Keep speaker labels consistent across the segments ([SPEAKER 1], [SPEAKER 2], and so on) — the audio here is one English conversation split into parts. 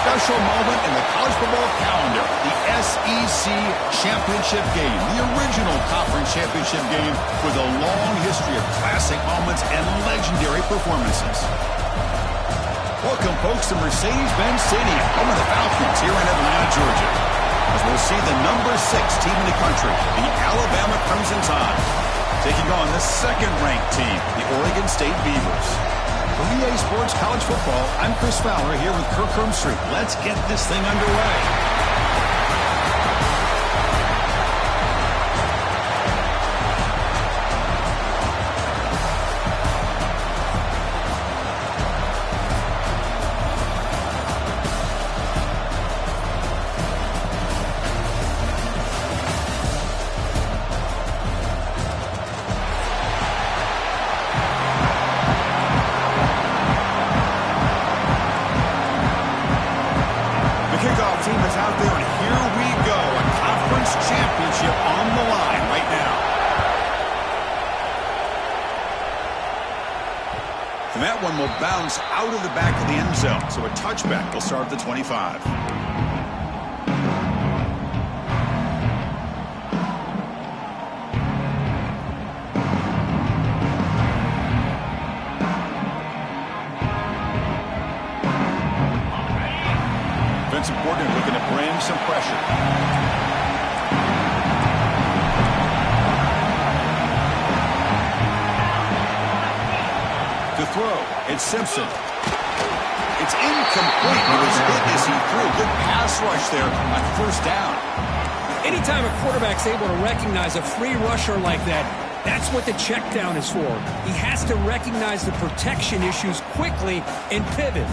[SPEAKER 1] special moment in the college football calendar, the SEC Championship game, the original conference championship game with a long history of classic moments and legendary performances. Welcome, folks, to Mercedes-Benz Stadium, home of the Falcons here in Atlanta, Georgia, as we'll see the number 6 team in the country, the Alabama Crimson Tide, taking on the second-ranked team, the Oregon State Beavers. For EA Sports College Football, I'm Chris Fowler here with Kirk Herbstreit. Let's get this thing underway. And that one will bounce out of the back of the end zone. So a touchback will start at the 25. Defensive coordinator looking to bring some pressure. Throw. It's Simpson. It's incomplete. He was hit as he threw. Good pass rush there on first down.
[SPEAKER 2] Anytime a quarterback's able to recognize a free rusher like that, that's what the check down is for. He has to recognize the protection issues quickly and pivot.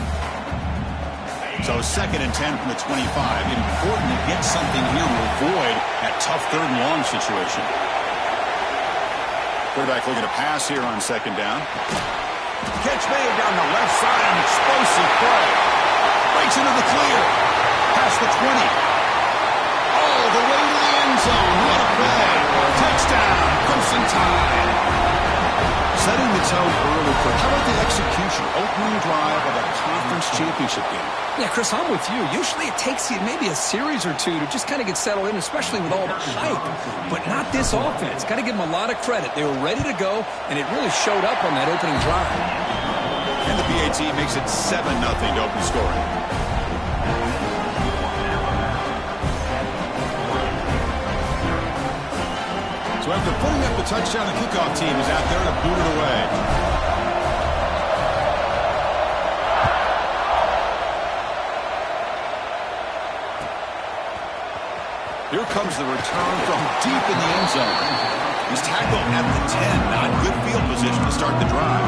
[SPEAKER 1] So 2nd and 10 from the 25. Important to get something here to avoid that tough 3rd and long situation. Quarterback looking to pass here on 2nd down. Catch made down the left side, an explosive play. Breaks into the clear. Past the 20. All the way to the end zone. What a play. Touchdown, Crimson Tide. Setting the tone early, Chris. How about the execution? Opening drive of a conference championship game.
[SPEAKER 2] Yeah, Chris, I'm with you. Usually it takes you maybe a series or two to just kind of get settled in, especially with all the hype. But not this offense. Got to give them a lot of credit. They were ready to go, and it really showed up on that opening drive.
[SPEAKER 1] And the PAT makes it 7-0 to open scoring. So after putting up the touchdown, the kickoff team is out there to boot it away. Here comes the return from deep in the end zone. He's tackled at the 10. Not good field position to start the drive.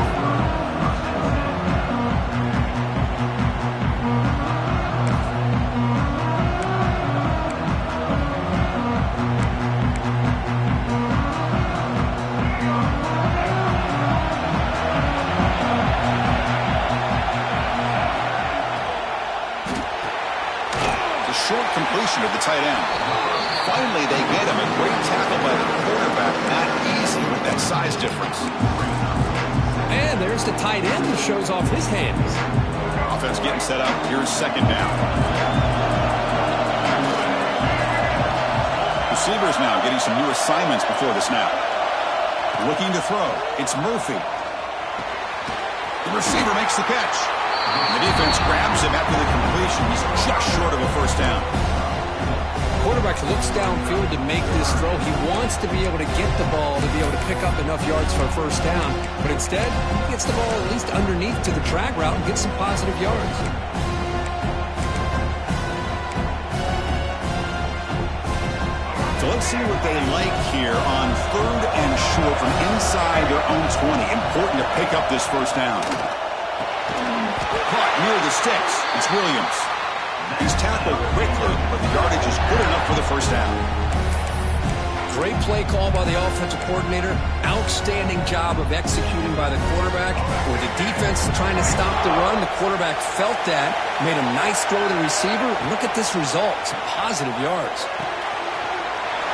[SPEAKER 1] The short completion of the tight end. Finally, they get him. A great tackle by the quarterback. Not easy with that size difference.
[SPEAKER 2] And there's the tight end who shows off his hands.
[SPEAKER 1] Offense getting set up. Here's 2nd down. Receivers now getting some new assignments before the snap. Looking to throw. It's Murphy. The receiver makes the catch. And the defense grabs him after the completion. He's just short of a first down.
[SPEAKER 2] Quarterback looks downfield to make this throw. He wants to be able to get the ball to be able to pick up enough yards for a first down. But instead, he gets the ball at least underneath to the drag route and gets some positive yards.
[SPEAKER 1] So let's see what they like here on 3rd and short from inside their own 20. Important to pick up this first down. Caught near the sticks. It's Williams. He's tackled quickly, but the yardage is good enough for the first down.
[SPEAKER 2] Great play call by the offensive coordinator. Outstanding job of executing by the quarterback. With the defense trying to stop the run, the quarterback felt that, made a nice throw to the receiver. Look at this result. Some positive yards.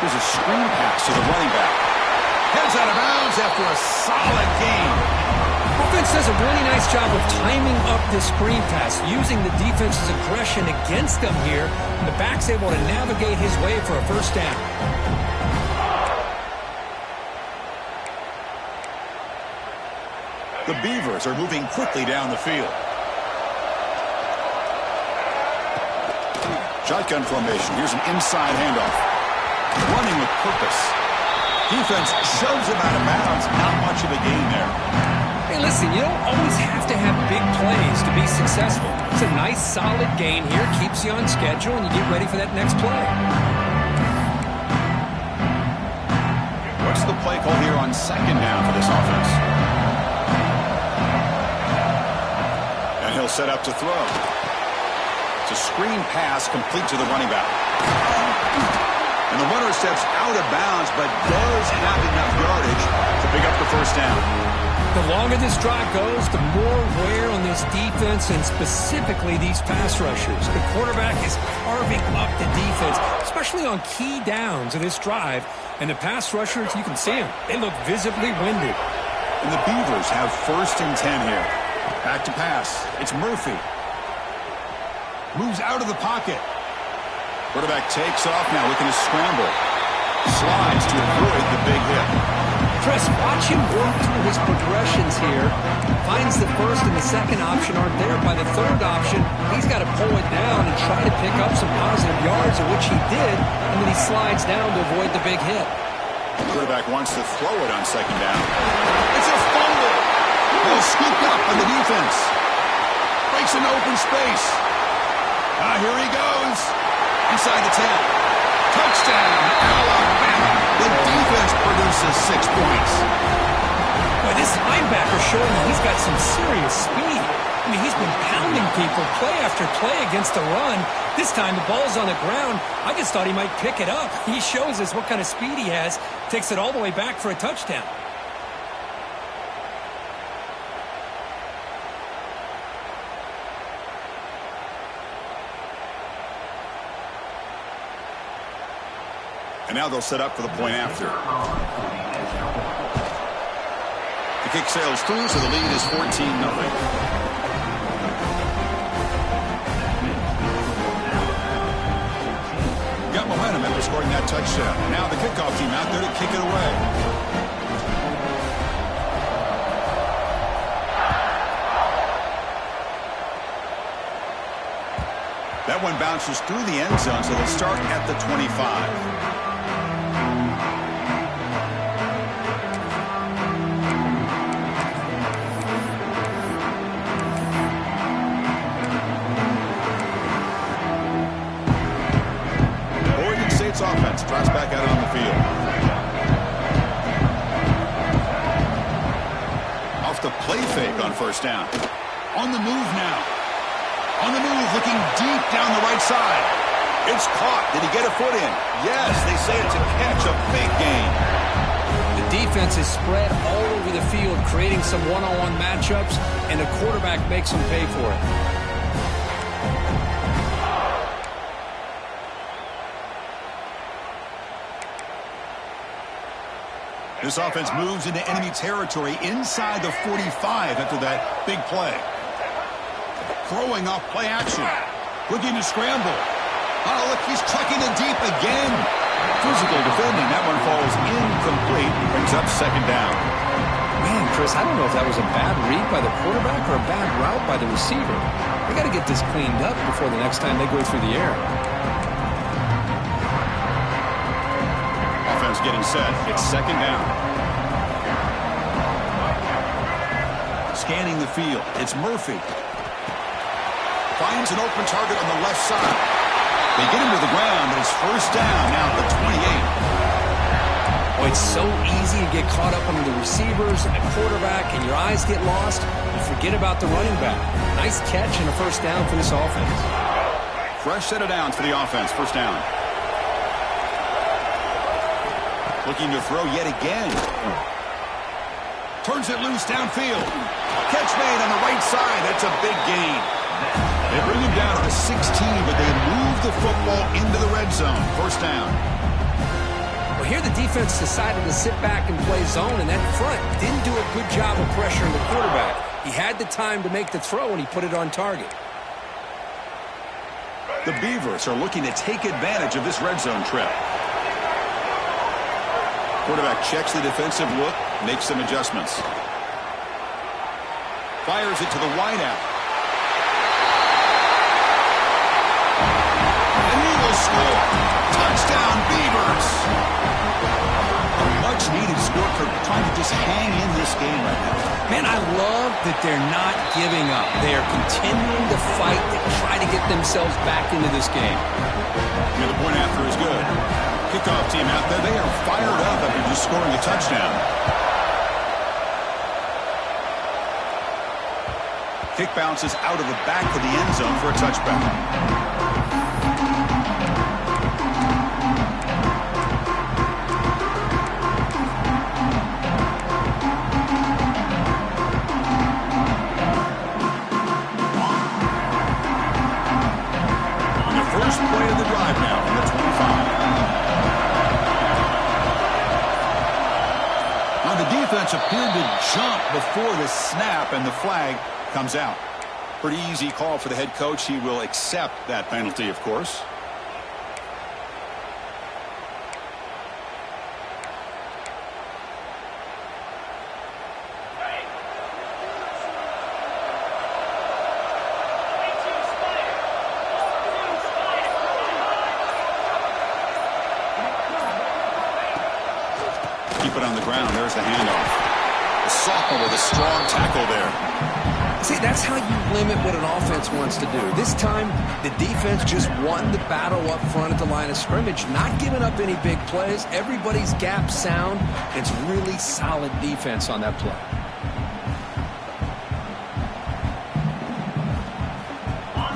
[SPEAKER 1] There's a screen pass to the running back. Heads out of bounds after a solid gain.
[SPEAKER 2] offense does a really nice job of timing up this screen pass, using the defense's aggression against them here, and the back's able to navigate his way for a first down.
[SPEAKER 1] The Beavers are moving quickly down the field. Shotgun formation. Here's an inside handoff. Running with purpose. Defense shoves him out of bounds. Not much of a gain there.
[SPEAKER 2] Hey, listen, you don't always have to have big plays to be successful. It's a nice, solid gain here. Keeps you on schedule, and you get ready for that next play.
[SPEAKER 1] What's the play call here on second down for this offense? And he'll set up to throw. It's a screen pass complete to the running back. And the runner steps out of bounds, but does have enough yardage to pick up the first down.
[SPEAKER 2] The longer this drive goes, the more wear on this defense and specifically these pass rushers. The quarterback is carving up the defense, especially on key downs of this drive. And the pass rushers, you can see them. They look visibly winded.
[SPEAKER 1] And the Beavers have 1st and 10 here. Back to pass. It's Murphy. Moves out of the pocket. Quarterback takes off now, looking to scramble. Slides to avoid the big hit.
[SPEAKER 2] Chris, watch him work through his progressions here. Finds the first and the second option aren't there. By the third option, he's got to pull it down and try to pick up some positive yards, of which he did, and then he slides down to avoid the big hit.
[SPEAKER 1] The quarterback wants to throw it on second down. It's a fumble. Well scooped up on the defense. Breaks into open space. Here he goes. Inside the 10. Touchdown, Alabama. The defense produces 6 points.
[SPEAKER 2] Boy, this linebacker showing that he's got some serious speed. I mean, he's been pounding people play after play against the run. This time the ball's on the ground. I just thought he might pick it up. He shows us what kind of speed he has. Takes it all the way back for a touchdown.
[SPEAKER 1] And now they'll set up for the point after. The kick sails through, so the lead is 14-0. Got momentum after scoring that touchdown. Now the kickoff team out there to kick it away. That one bounces through the end zone, so they'll start at the 25. Offense drives back out on the field. Off the play fake on first down. On the move now. On the move, looking deep down the right side. It's caught. Did he get a foot in? Yes, they say it's a catch, a big gain.
[SPEAKER 2] The defense is spread all over the field, creating some one-on-one matchups, and the quarterback makes them pay for it.
[SPEAKER 1] This offense moves into enemy territory inside the 45 after that big play. Throwing off play action. Looking to scramble. Oh, look, he's trucking it deep again. Physical defending. That one falls incomplete. Brings up second down.
[SPEAKER 2] Man, Chris, I don't know if that was a bad read by the quarterback or a bad route by the receiver. They got to get this cleaned up before the next time they go through the air.
[SPEAKER 1] Getting set. It's second down. Scanning the field. It's Murphy. Finds an open target on the left side. They get him to the ground, but it's first down now at the 28.
[SPEAKER 2] Oh, it's so easy to get caught up under the receivers and the quarterback, and your eyes get lost. You forget about the running back. Nice catch and a first down for this offense.
[SPEAKER 1] Fresh set of downs for the offense. First down. Looking to throw yet again. Turns it loose downfield. Catch made on the right side. That's a big gain. They bring him down to the 16, but they move the football into the red zone. First down.
[SPEAKER 2] Well, here the defense decided to sit back and play zone, and that front didn't do a good job of pressuring the quarterback. He had the time to make the throw, and he put it on target.
[SPEAKER 1] The Beavers are looking to take advantage of this red zone trip. Quarterback checks the defensive look, makes some adjustments. Fires it to the wideout. And he will score. Touchdown, Beavers. A much-needed score for trying to just hang in this game right now.
[SPEAKER 2] Man, I love that they're not giving up. They are continuing to fight to try to get themselves back into this game.
[SPEAKER 1] And the point after is good. Kickoff team out there, they are fired up after just scoring a touchdown. Kick bounces out of the back of the end zone for a touchback. Play of the drive now from the 25. Now the defense appeared to jump before the snap, and the flag comes out. Pretty easy call for the head coach. He will accept that penalty, of course. Keep it on the ground. There's the handoff. The sophomore with a strong tackle there.
[SPEAKER 2] See, that's how you limit what an offense wants to do. This time, the defense just won the battle up front at the line of scrimmage, not giving up any big plays. Everybody's gap sound. It's really solid defense on that play.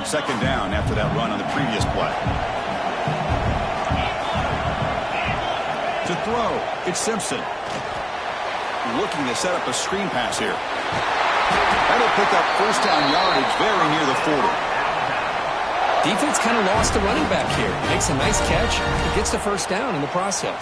[SPEAKER 1] Second down after that run on the previous play. To throw, it's Simpson. Looking to set up a screen pass here. That'll pick up first down yardage very near the 40.
[SPEAKER 2] Defense kind of lost the running back here. Makes a nice catch. He gets the first down in the process.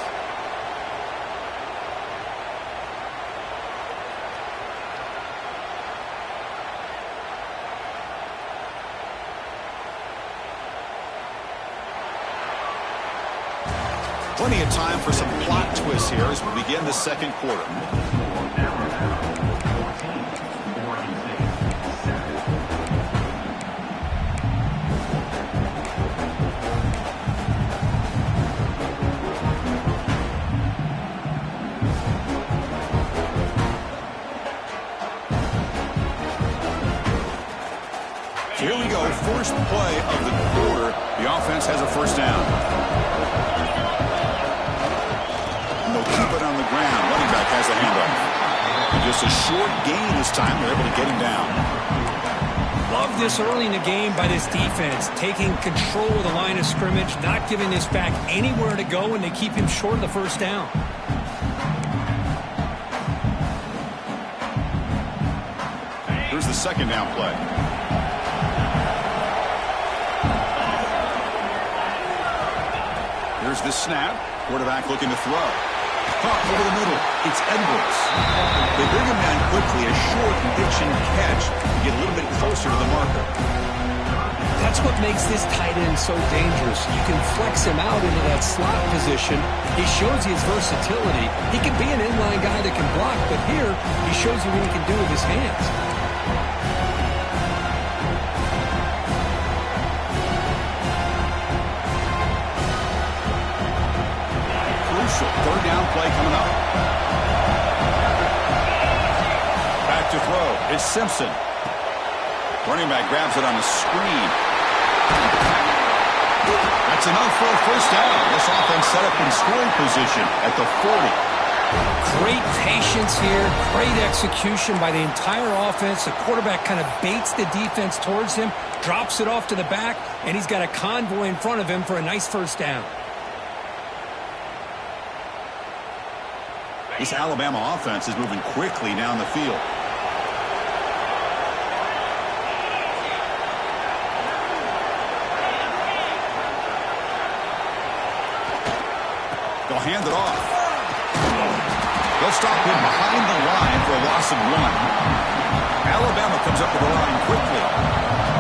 [SPEAKER 1] Plenty of time for some plot twists here as we begin the second quarter. Here we go, first play of the quarter. The offense has a first down. They'll keep it on the ground. Running back has the handoff. And just a short gain this time. They're able to get him down.
[SPEAKER 3] Love this early in the game by this defense. Taking control of the line of scrimmage, not giving this back anywhere to go, and they keep him short of the first down.
[SPEAKER 1] Here's the second down play. Here's the snap. Quarterback looking to throw. Caught over the middle. It's Edwards. They bring him down quickly. A short pitch and catch to get a little bit closer to the marker.
[SPEAKER 2] That's what makes this tight end so dangerous. You can flex him out into that slot position. He shows you his versatility. He can be an inline guy that can block, but here he shows you what he can do with his hands.
[SPEAKER 1] Third down play coming up. Back to throw. It's Simpson. Running back grabs it on the screen. That's enough for a first down. This offense set up in scoring position at the 40.
[SPEAKER 3] Great patience here. Great execution by the entire offense. The quarterback kind of baits the defense towards him, drops it off to the back, and he's got a convoy in front of him for a nice first down.
[SPEAKER 1] This Alabama offense is moving quickly down the field. They'll They'll hand it off. They'll stop him behind the line for a loss of 1. Alabama comes up to the line quickly.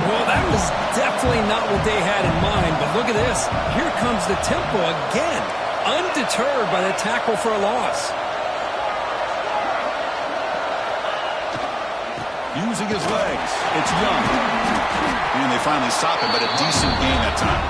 [SPEAKER 3] Well, that was definitely not what they had in mind, but look at this. Here comes the tempo again, undeterred by the tackle for a loss.
[SPEAKER 1] Using his legs. It's Young. And they finally stop him, but a decent gain that time.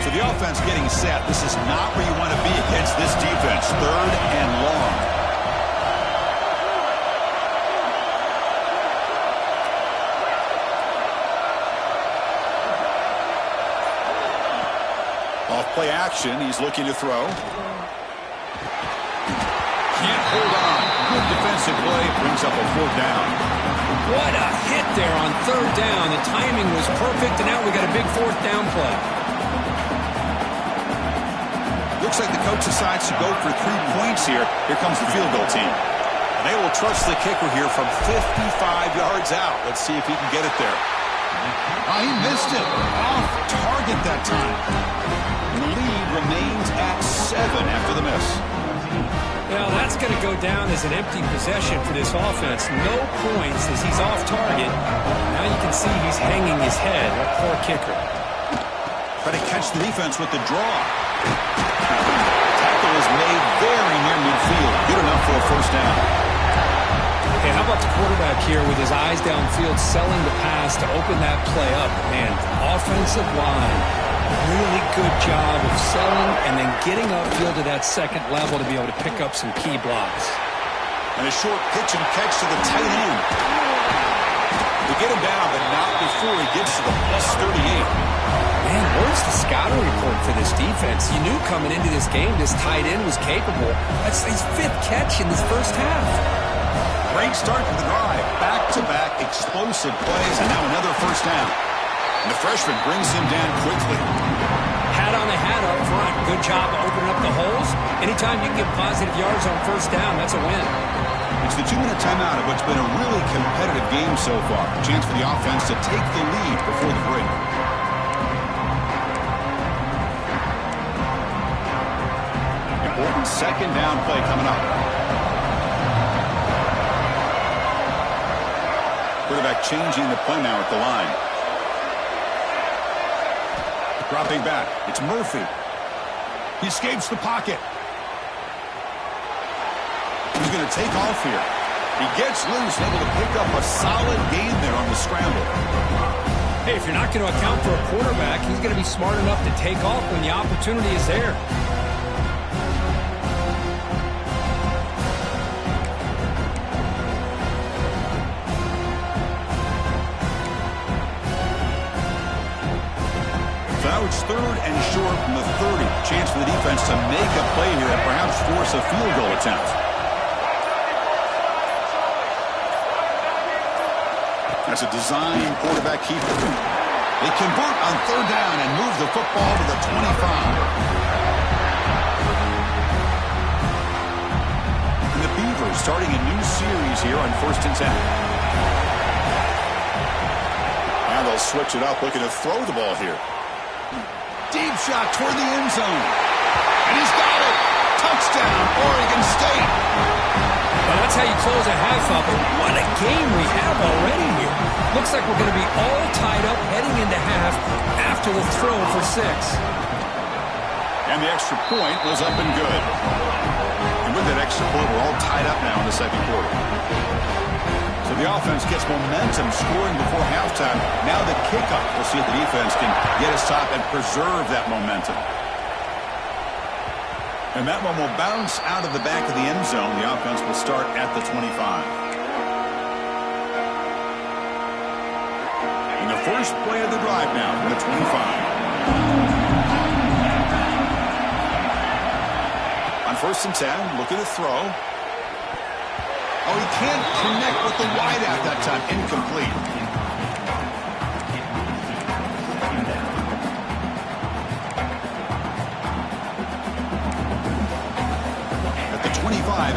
[SPEAKER 1] So the offense getting set. This is not where you want to be against this defense. 3rd and long. Play action. He's looking to throw. Can't hold on. Good defensive play. Brings up a 4th down.
[SPEAKER 3] What a hit there on 3rd down. The timing was perfect, and now we got a big 4th down play.
[SPEAKER 1] Looks like the coach decides to go for 3 points here. Here comes the field goal team. They will trust the kicker here from 55 yards out. Let's see if he can get it there. Oh, he missed it. Off target that time. The lead remains at 7 after the miss.
[SPEAKER 3] Well, that's going to go down as an empty possession for this offense. No points as he's off target. Now you can see he's hanging his head. A poor kicker.
[SPEAKER 1] Try to catch the defense with the draw. Tackle is made very near midfield. Good enough for a 1st down.
[SPEAKER 3] Hey, how about the quarterback here with his eyes downfield, selling the pass to open that play up? Man, offensive line. Really good job of selling and then getting upfield to that 2nd level to be able to pick up some key blocks.
[SPEAKER 1] And a short pitch and catch to the tight end. To get him down, but not before he gets to the +38.
[SPEAKER 3] Man, where's the scouting report for this defense? You knew coming into this game this tight end was capable. That's his 5th catch in this 1st half.
[SPEAKER 1] Great start to the drive. Back-to-back explosive plays, and now another 1st down. And the freshman brings him down quickly.
[SPEAKER 3] Hat on the hat up front. Good job of opening up the holes. Anytime you can get positive yards on 1st down, that's a win.
[SPEAKER 1] It's the 2-minute timeout of what's been a really competitive game so far. A chance for the offense to take the lead before the break. Important 2nd down play coming up. Quarterback changing the play now at the line. Dropping back. It's Murphy. He escapes the pocket. He's going to take off here. He gets loose, able to pick up a solid gain there on the scramble.
[SPEAKER 3] Hey, if you're not going to account for a quarterback, he's going to be smart enough to take off when the opportunity is there.
[SPEAKER 1] Now it's 3rd and short from the 30. Chance for the defense to make a play here and perhaps force a field goal attempt. That's a design quarterback keeper. They convert on 3rd down and move the football to the 25. And the Beavers starting a new series here on 1st and 10. Now they'll switch it up, looking to throw the ball here. Deep shot toward the end zone. And he's got it. Touchdown, Oregon State.
[SPEAKER 3] Well, that's how you close a half up. And what a game we have already here. Looks like we're going to be all tied up heading into half after the throw for 6.
[SPEAKER 1] And the extra point was up and good. And with that extra point, we're all tied up now in the 2nd quarter. So the offense gets momentum scoring before halftime. Now the kickoff. We'll see if the defense can get a stop and preserve that momentum. And that one will bounce out of the back of the end zone. The offense will start at the 25. And the first play of the drive now from the 25. On 1st and 10, looking to throw. Oh, he can't connect with the wideout that time. Incomplete.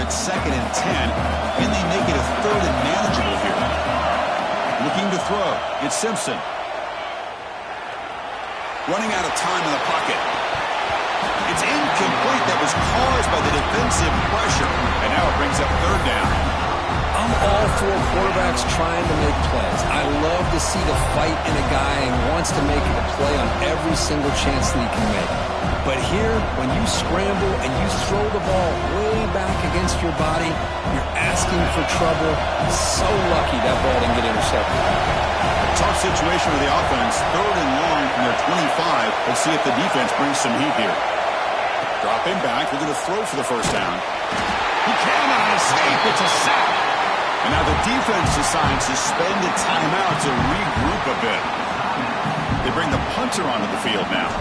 [SPEAKER 1] it's 2nd and 10. Can they make it a 3rd and manageable here? Looking to throw. It's Simpson. Running out of time in the pocket. It's incomplete. That was caused by the defensive pressure. And now it brings up 3rd down.
[SPEAKER 2] I'm all for quarterbacks trying to make plays. I love to see the fight in a guy and wants to make a play on every single chance that he can make. But here, when you scramble and you throw the ball way back against your body, you're asking for trouble. So lucky that ball didn't get intercepted.
[SPEAKER 1] A tough situation with the offense. 3rd and long from their 25. Let's see if the defense brings some heat here. Dropping back. They're going to throw for the 1st down. He cannot escape. It's a sack. And now the defense decides to spend a timeout to regroup a bit. They bring the punter onto the field now.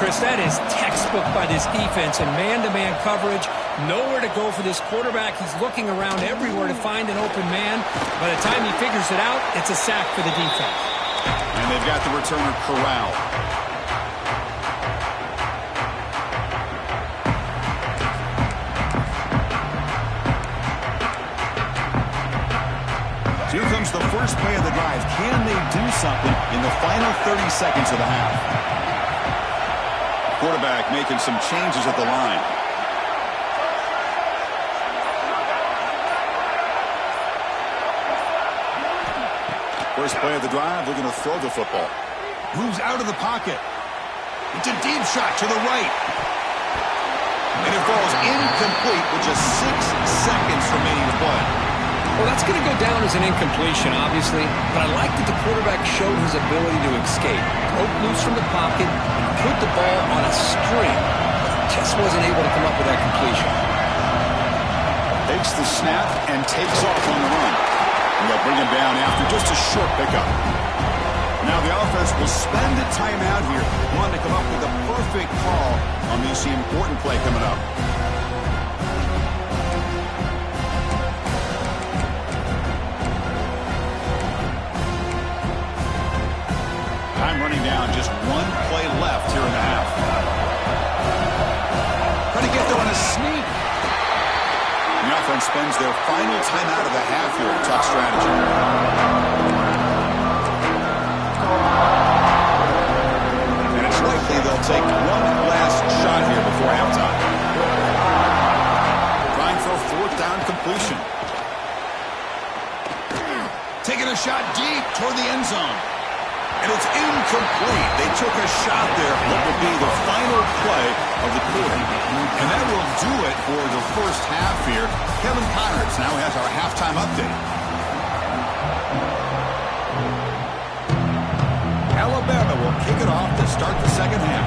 [SPEAKER 3] Chris, that is textbook by this defense and man-to-man coverage. Nowhere to go for this quarterback. He's looking around everywhere to find an open man. By the time he figures it out, it's a sack for the defense.
[SPEAKER 1] And they've got the returner corralled. Here comes the first play of the drive. Can they do something in the final 30 seconds of the half? Quarterback making some changes at the line. First play of the drive, they're going to throw the football. Moves out of the pocket. It's a deep shot to the right. And it falls incomplete with just 6 seconds remaining to play.
[SPEAKER 2] Well, that's going to go down as an incompletion, obviously, but I like that the quarterback showed his ability to escape. Broke loose from the pocket and put the ball on a string. Just wasn't able to come up with that completion.
[SPEAKER 1] Takes the snap and takes off on the run. And they'll bring him down after just a short pickup. Now the offense will spend a timeout here, wanting to come up with a perfect call on this important play coming up. Time running down, just 1 play left here in the half. Trying to get there on a sneak. The offense spends their final timeout of the half here. Tough strategy. And it's likely they'll take one last shot here before halftime. Trying for a 4th down completion. Taking a shot deep toward the end zone. And it's incomplete. They took a shot there. What will be the final play of the quarter. And that will do it for the first half here. Kevin Connors now has our halftime update. Alabama will kick it off to start the second half.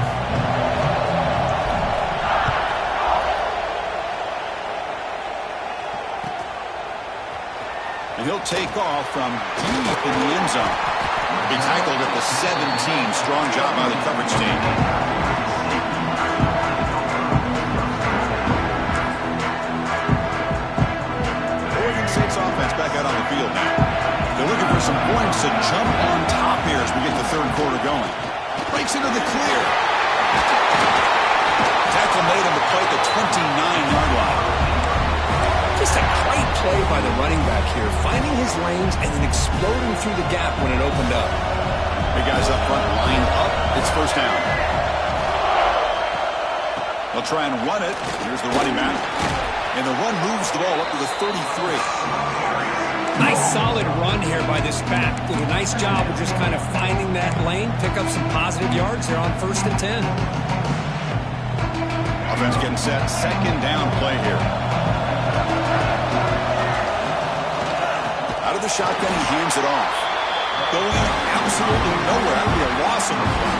[SPEAKER 1] And he'll take off from deep in the end zone. He tackled at the 17. Strong job by the coverage team. Oregon State's offense back out on the field now. They're looking for some points to jump on top here as we get the 3rd quarter going. Breaks into the clear. Tackle made on the play at the 29-yard line.
[SPEAKER 2] Just a great play by the running back here, finding his lanes and then exploding through the gap when it opened up.
[SPEAKER 1] Big guys up front lined up. It's first down. They'll try and run it. Here's the running back. And the run moves the ball up to the 33.
[SPEAKER 3] Nice solid run here by this back. Did a nice job of just kind of finding that lane, pick up some positive yards there on 1st and 10.
[SPEAKER 1] Offense getting set. 2nd down play here. Out of the shotgun, he hands it off. Going absolutely nowhere. That would be a loss of the play.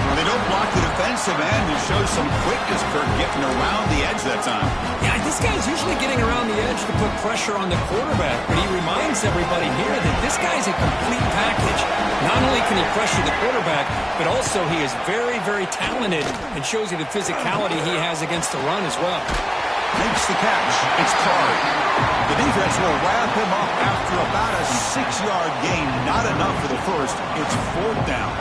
[SPEAKER 1] When they don't block the defensive end, he shows some quickness, Kirk, getting around the edge that time.
[SPEAKER 3] Yeah, this guy's usually getting around the edge to put pressure on the quarterback, but he reminds everybody here that this guy's a complete package. Not only can he pressure the quarterback, but also he is very, very talented and shows you the physicality he has against the run as well.
[SPEAKER 1] Makes the catch. It's Card. The defense will wrap him up after about a 6-yard gain. Not enough for the first. It's 4th down.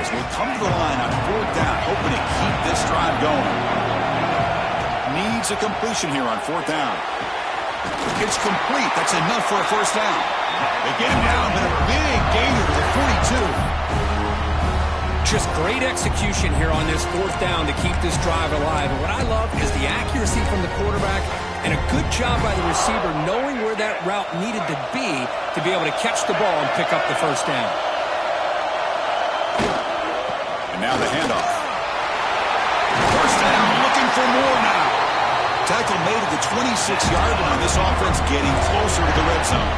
[SPEAKER 1] Beavers will come to the line on 4th down, hoping to keep this drive going. Needs a completion here on 4th down. It's complete. That's enough for a first down. They get him down, but a big gainer to the 42.
[SPEAKER 3] Just great execution here on this 4th down to keep this drive alive. And what I love is the accuracy from the quarterback and a good job by the receiver knowing where that route needed to be able to catch the ball and pick up the first down.
[SPEAKER 1] And now the handoff. First down, looking for more now. Tackle made at the 26-yard line. This offense getting closer to the red zone.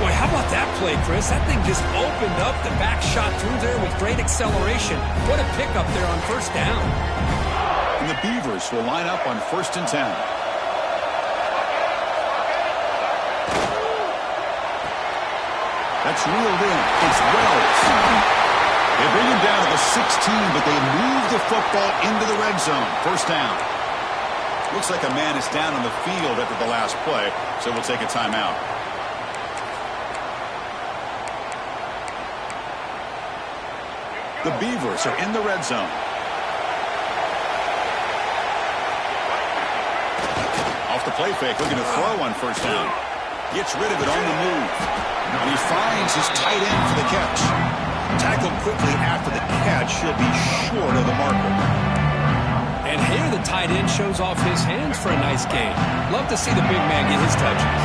[SPEAKER 3] Boy, how about that play, Chris? That thing just opened up. The back shot through there with great acceleration. What a pickup there on first down.
[SPEAKER 1] And the Beavers will line up on 1st and 10. That's reeled in. It's Wells. They bring him down to the 16, but they move the football into the red zone. First down. Looks like a man is down on the field after the last play, so we'll take a timeout. The Beavers are in the red zone. Off the play fake, looking to throw on first down. Gets rid of it on the move. And he finds his tight end for the catch. Tackled quickly after the catch. He'll be short of the marker.
[SPEAKER 3] And here the tight end shows off his hands for a nice gain. Love to see the big man get his touches.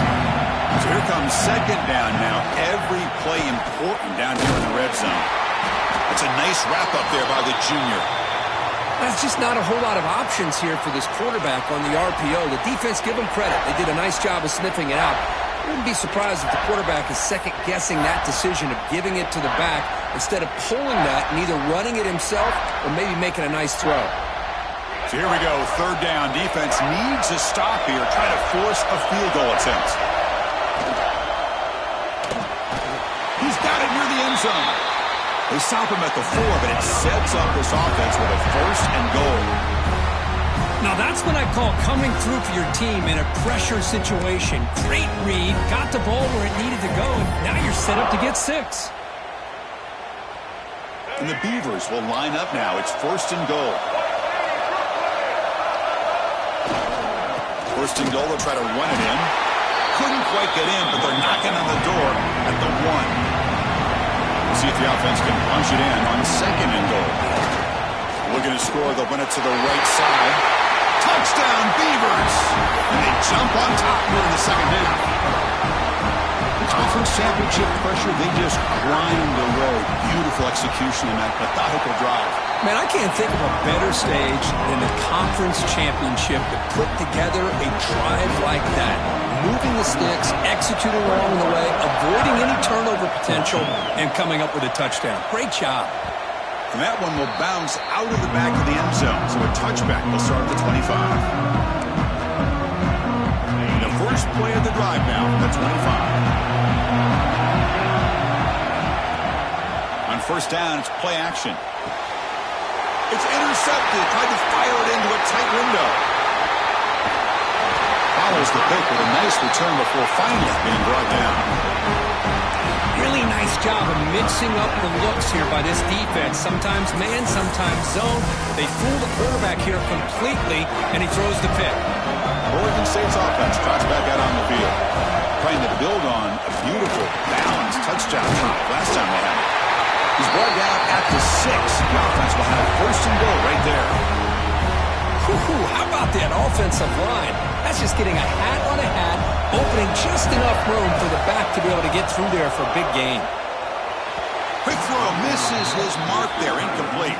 [SPEAKER 1] So here comes 2nd down now. Every play important down here in the red zone. It's a nice wrap-up there by the junior.
[SPEAKER 3] That's just not a whole lot of options here for this quarterback on the RPO. The defense, give them credit. They did a nice job of sniffing it out. I wouldn't be surprised if the quarterback is second-guessing that decision of giving it to the back instead of pulling that and either running it himself or maybe making a nice throw.
[SPEAKER 1] So here we go, 3rd down. Defense needs a stop here, trying to force a field goal attempt. He's got it near the end zone. They stop him at the 4, but it sets up this offense with a 1st and goal.
[SPEAKER 3] Now that's what I call coming through for your team in a pressure situation. Great read, got the ball where it needed to go, and now you're set up to get 6.
[SPEAKER 1] And the Beavers will line up now. It's 1st and goal. 1st and goal, they'll try to run it in. Couldn't quite get in, but they're knocking on the door at the 1. See if the offense can punch it in on 2nd and goal. Looking to score, they'll win it to the right side. Touchdown, Beavers! And they jump on top here in the 2nd half. Conference championship pressure, they just grind away. Beautiful execution in that methodical drive.
[SPEAKER 3] Man, I can't think of a better stage than the conference championship to put together a drive like that. Moving the sticks, executing along the way, avoiding any turnover potential, and coming up with a touchdown. Great job.
[SPEAKER 1] And that one will bounce out of the back of the end zone. So a touchback will start at the 25. The first play of the drive now, the 25. On first down, it's play action. It's intercepted. Tried to fire it into a tight window. Follows the pick with a nice return before finally being brought down.
[SPEAKER 3] Really nice job of mixing up the looks here by this defense. Sometimes man, sometimes zone. They fool the quarterback here completely, and he throws the pick.
[SPEAKER 1] Oregon State's offense trots back out on the field. Trying to build on a beautiful, balanced touchdown drive last time they had it. He's brought down at the 6. The offense will have 1st and goal right there.
[SPEAKER 3] How about that offensive line? That's just getting a hat on a hat, opening just enough room for the back to be able to get through there for a big gain.
[SPEAKER 1] Quick throw misses his mark there, incomplete.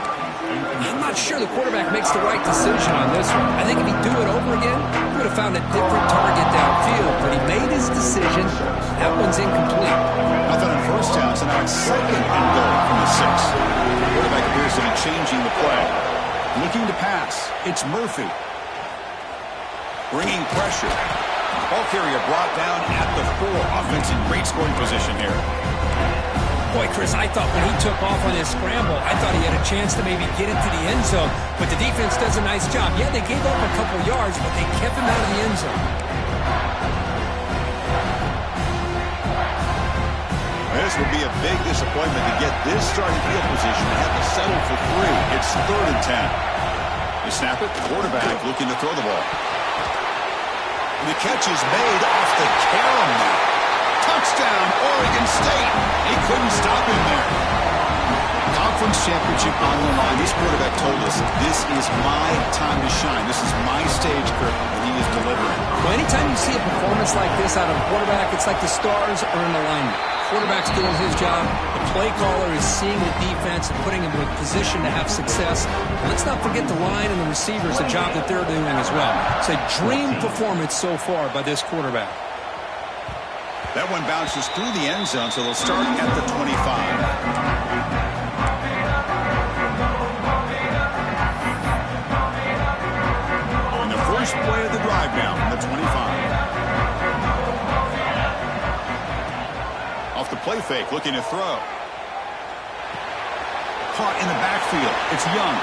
[SPEAKER 3] I'm not sure the quarterback makes the right decision on this one. I think if he'd do it over again, he would have found a different target downfield, but he made his decision. That one's incomplete.
[SPEAKER 1] Nothing on first down, so now it's 2nd and goal from the 6. The quarterback appears to be changing the play. Looking to pass. It's Murphy. Bringing pressure. Ball carrier brought down at the 4. Offense in great scoring position here.
[SPEAKER 3] Boy, Chris, I thought when he took off on his scramble, I thought he had a chance to maybe get into the end zone. But the defense does a nice job. Yeah, they gave up a couple yards, but they kept him out of the end zone.
[SPEAKER 1] This would be a big disappointment to get this starting field position and have to settle for 3. It's 3rd and 10. They snap it. The quarterback looking to throw the ball. And the catch is made off the carom now. Touchdown, Oregon State. They couldn't stop him there. Conference championship on the line. This quarterback told us, this is my time to shine. This is my stage, Kirk, and he is delivering.
[SPEAKER 2] Well, anytime you see a performance like this out of a quarterback, it's like the stars are in alignment. Quarterback's doing his job. The play caller is seeing the defense and putting him in a position to have success. And let's not forget the line and the receivers, the job that they're doing as well. It's a dream performance so far by this quarterback.
[SPEAKER 1] That one bounces through the end zone, so they'll start at the 25. First play of the drive now from the 25. Off the play fake, looking to throw. Caught in the backfield. It's Young.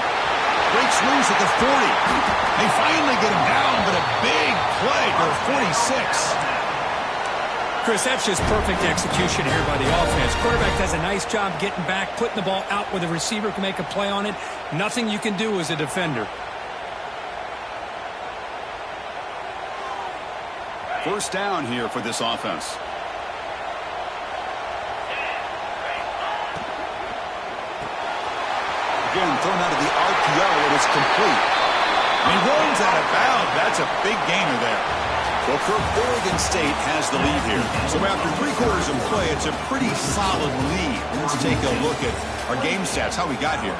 [SPEAKER 1] Breaks loose at the 40. They finally get him down, but a big play to the 46.
[SPEAKER 3] Chris, that's just perfect execution here by the offense. Quarterback does a nice job getting back, putting the ball out where the receiver can make a play on it. Nothing you can do as a defender.
[SPEAKER 1] First down here for this offense. Again, thrown out of the RPO. It is complete. And he runs out of bounds. That's a big gainer there. Well, Kirk, Oregon State has the lead here. So after 3 quarters of play, it's a pretty solid lead. Let's take a look at our game stats, how we got here.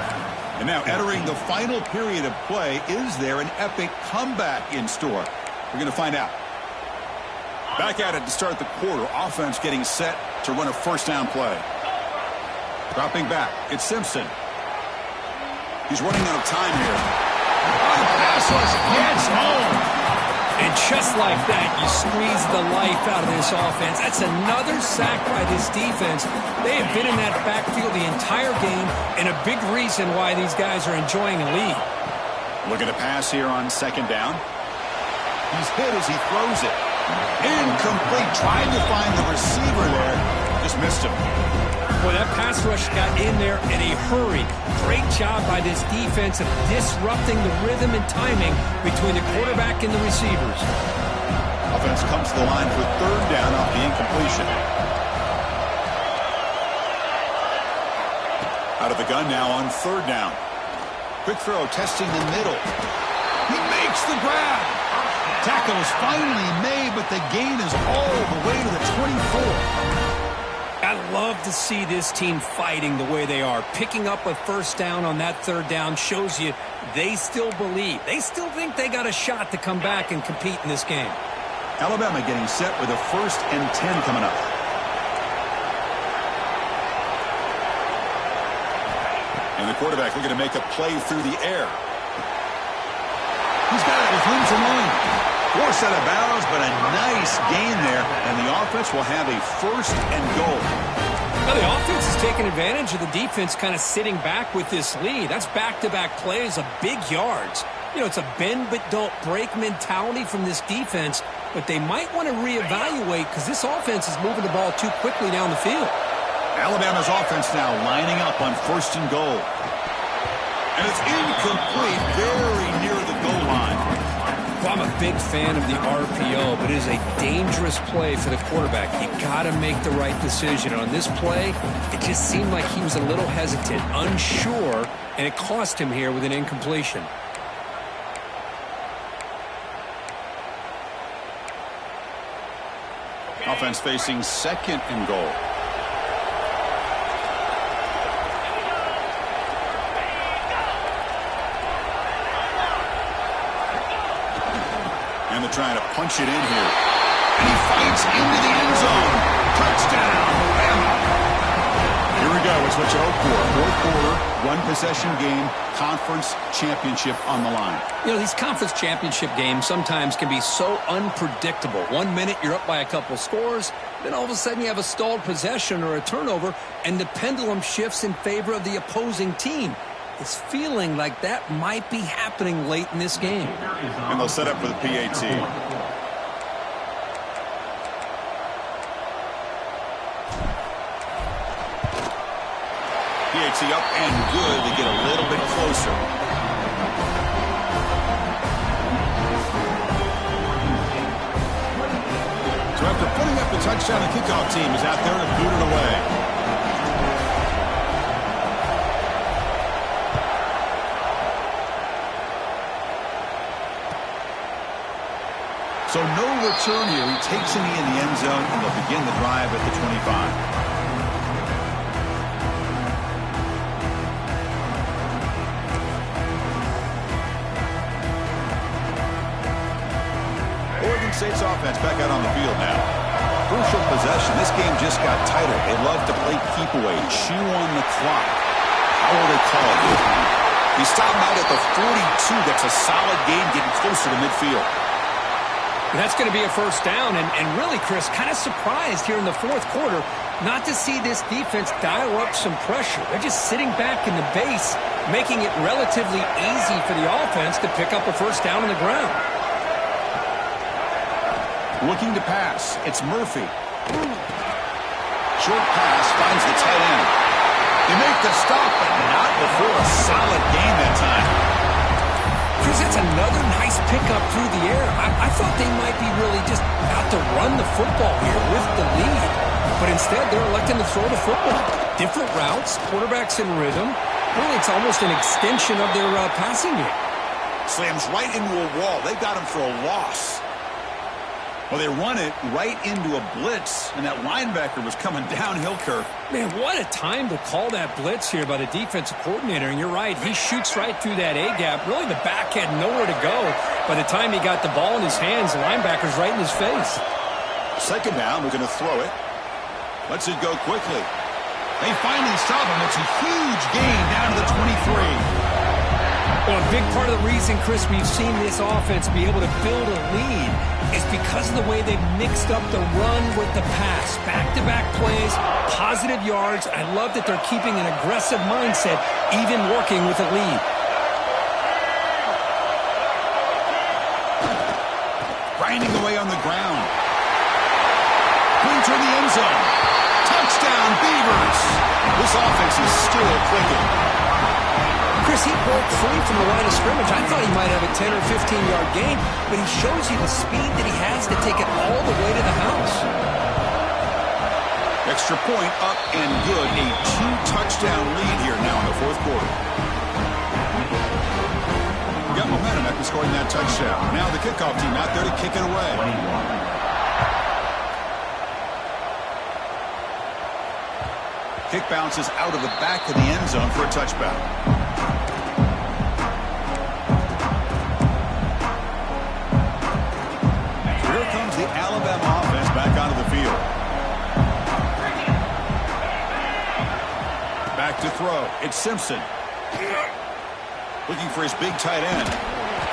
[SPEAKER 1] And now entering the final period of play, is there an epic comeback in store? We're going to find out. Back at it to start the quarter. Offense getting set to run a first down play. Dropping back. It's Simpson. He's running out of time here. Oh, the pass rush gets home.
[SPEAKER 3] And just like that, you squeeze the life out of this offense. That's another sack by this defense. They have been in that backfield the entire game, and a big reason why these guys are enjoying a lead.
[SPEAKER 1] Look at a pass here on 2nd down. He's hit as he throws it. Incomplete. Trying to find the receiver there. Just missed him.
[SPEAKER 3] Well, that pass rush got in there in a hurry. Great job by this defense of disrupting the rhythm and timing between the quarterback and the receivers.
[SPEAKER 1] Offense comes to the line for 3rd down off the incompletion. Out of the gun now on 3rd down. Quick throw, testing the middle. He makes the grab. Tackle is finally made, but the gain is all the way to the 24.
[SPEAKER 3] I love to see this team fighting the way they are. Picking up a first down on that 3rd down shows you they still believe. They still think they got a shot to come back and compete in this game.
[SPEAKER 1] Alabama getting set with a 1st and 10 coming up. And the quarterback looking to make a play through the air. He's got it with room to run. Forced out of bounds, but a nice gain there, and the offense will have a 1st and goal.
[SPEAKER 3] Now the offense is taking advantage of the defense kind of sitting back with this lead. That's back-to-back plays of big yards. You know, it's a bend but don't break mentality from this defense, but they might want to reevaluate because this offense is moving the ball too quickly down the field.
[SPEAKER 1] Alabama's offense now lining up on 1st and goal. And it's incomplete, very near the goal line.
[SPEAKER 3] Well, I'm a big fan of the RPO, but it is a dangerous play for the quarterback. You got to make the right decision. On this play, it just seemed like he was a little hesitant, unsure, and it cost him here with an incompletion.
[SPEAKER 1] Offense facing 2nd and goal. And they're trying to punch it in here. And he fights into the end zone. Touchdown, Alabama. Here we go. It's what you hope for. 4th quarter, 1-possession game, conference championship on the line.
[SPEAKER 3] You know, these conference championship games sometimes can be so unpredictable. 1 minute you're up by a couple scores, then all of a sudden you have a stalled possession or a turnover, and the pendulum shifts in favor of the opposing team. It's feeling like that might be happening late in this game.
[SPEAKER 1] And they'll set up for the PAT. PAT up and good to get a little bit closer. So after putting up the touchdown, the kickoff team is out there to boot it away. So no return here. He takes a knee in the end zone, and they'll begin the drive at the 25. Oregon State's offense back out on the field now. Crucial possession. This game just got tighter. They love to play keep away, chew on the clock. How will they call it this time? He stopped out at the 42. That's a solid gain, getting closer to midfield.
[SPEAKER 3] That's going to be a first down, and really, Chris, kind of surprised here in the fourth quarter not to see this defense dial up some pressure. They're just sitting back in the base, making it relatively easy for the offense to pick up a first down on the ground.
[SPEAKER 1] Looking to pass. It's Murphy. Short pass finds the tight end. They make the stop, but not before a solid gain that time.
[SPEAKER 3] Chris, that's another nice pickup through the air. I thought they might be really just out to run the football here with the lead. But instead, they're electing to throw the football. Different routes, quarterbacks in rhythm. Really, it's almost an extension of their passing game.
[SPEAKER 1] Slams right into a wall. They got him for a loss. Well, they run it right into a blitz, and that linebacker was coming downhill, Kirk.
[SPEAKER 3] Man, what a time to call that blitz here by the defensive coordinator. And you're right, he shoots right through that A-gap. Really, the back had nowhere to go. By the time he got the ball in his hands, the linebacker's right in his face.
[SPEAKER 1] Second down, we're going to throw it. Lets it go quickly. They finally stop him. It's a huge gain down to the 23.
[SPEAKER 3] Well, a big part of the reason, Chris, we've seen this offense be able to build a lead is because of the way they've mixed up the run with the pass. Back-to-back plays, positive yards. I love that they're keeping an aggressive mindset, even working with a lead.
[SPEAKER 1] Grinding away on the ground. Going toward the end zone. Touchdown, Beavers. This offense is still clicking.
[SPEAKER 3] Chris, he broke free from the line of scrimmage. I thought he might have a 10 or 15-yard gain, but he shows you the speed that he has to take it all the way to the house.
[SPEAKER 1] Extra point up and good. A 2-touchdown lead here now in the fourth quarter. Got momentum after scoring that touchdown. Now the kickoff team out there to kick it away. Kick bounces out of the back of the end zone for a touchback. The Alabama offense back onto the field. Back to throw. It's Simpson. Looking for his big tight end.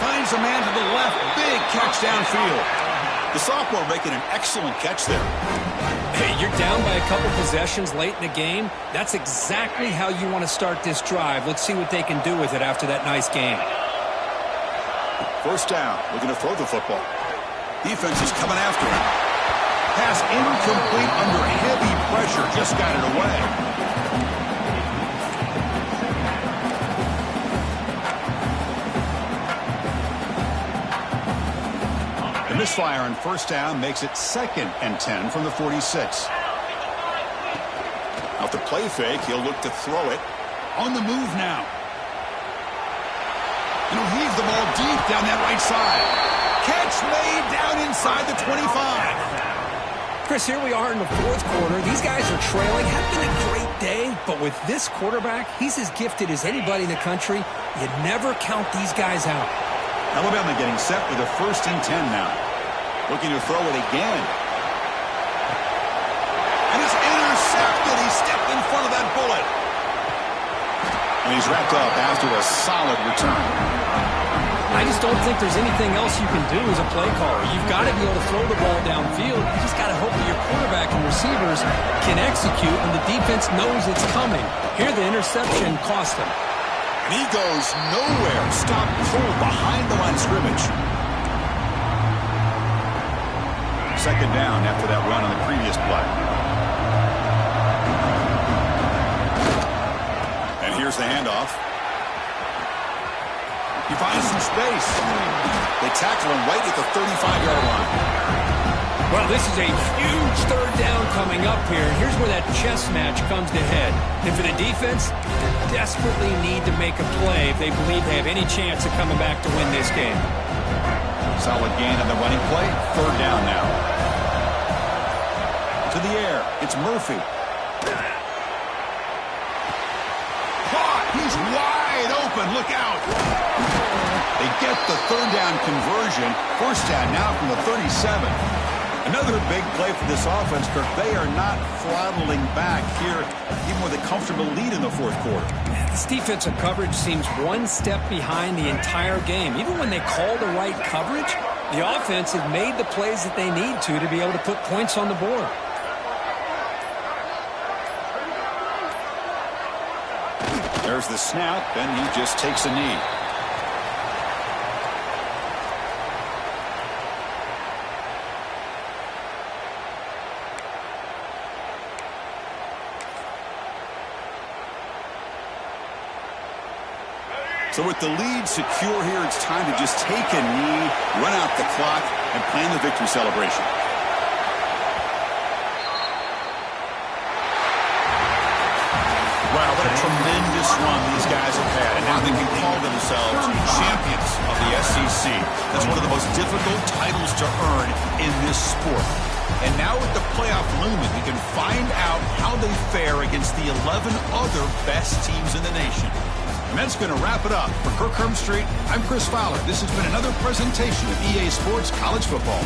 [SPEAKER 1] Finds a man to the left. Big catch downfield. The sophomore making an excellent catch there.
[SPEAKER 3] Hey, you're down by a couple possessions late in the game. That's exactly how you want to start this drive. Let's see what they can do with it after that nice game.
[SPEAKER 1] First down. Looking to throw the football. Defense is coming after him. Pass incomplete under heavy pressure. Just got it away. The misfire on first down makes it 2nd and 10 from the 46. Out the play fake, he'll look to throw it. On the move now. And he'll heave the ball deep down that right side. Catch made down inside the 25.
[SPEAKER 3] Chris, here we are in the fourth quarter. These guys are trailing. Had been a great day, but with this quarterback, he's as gifted as anybody in the country. You never count these guys out.
[SPEAKER 1] Alabama getting set with a 1st and 10 now. Looking to throw it again. And it's intercepted. He stepped in front of that bullet. And he's wrapped up after a solid return.
[SPEAKER 3] I just don't think there's anything else you can do as a play caller. You've got to be able to throw the ball downfield. You just got to hope that your quarterback and receivers can execute when the defense knows it's coming. Here the interception cost him.
[SPEAKER 1] And he goes nowhere. Stop cold behind the line of scrimmage. Second down after that run on the previous play. There's the handoff. He finds some space. They tackle him right at the 35-yard line.
[SPEAKER 3] Well, this is a huge third down coming up here. Here's where that chess match comes to head. And for the defense, they desperately need to make a play if they believe they have any chance of coming back to win this game.
[SPEAKER 1] Solid gain on the running play. Third down now. To the air. It's Murphy. Caught. He's wide open. Look out. They get the third down conversion. First down now from the 37. Another big play for this offense, Kirk. They are not throttling back here, even with a comfortable lead in the fourth quarter.
[SPEAKER 3] This defensive coverage seems one step behind the entire game. Even when they call the right coverage, the offense has made the plays that they need to be able to put points on the board.
[SPEAKER 1] There's the snap, and he just takes a knee. So with the lead secure here, it's time to just take a knee, run out the clock, and plan the victory celebration. Wow, what a tremendous run these guys have had. And now they can call themselves champions of the SEC. That's one of the most difficult titles to earn in this sport. And now with the playoff looming, we can find out how they fare against the 11 other best teams in the nation. And that's going to wrap it up. For Kirk Herbstreit, I'm Chris Fowler. This has been another presentation of EA Sports College Football.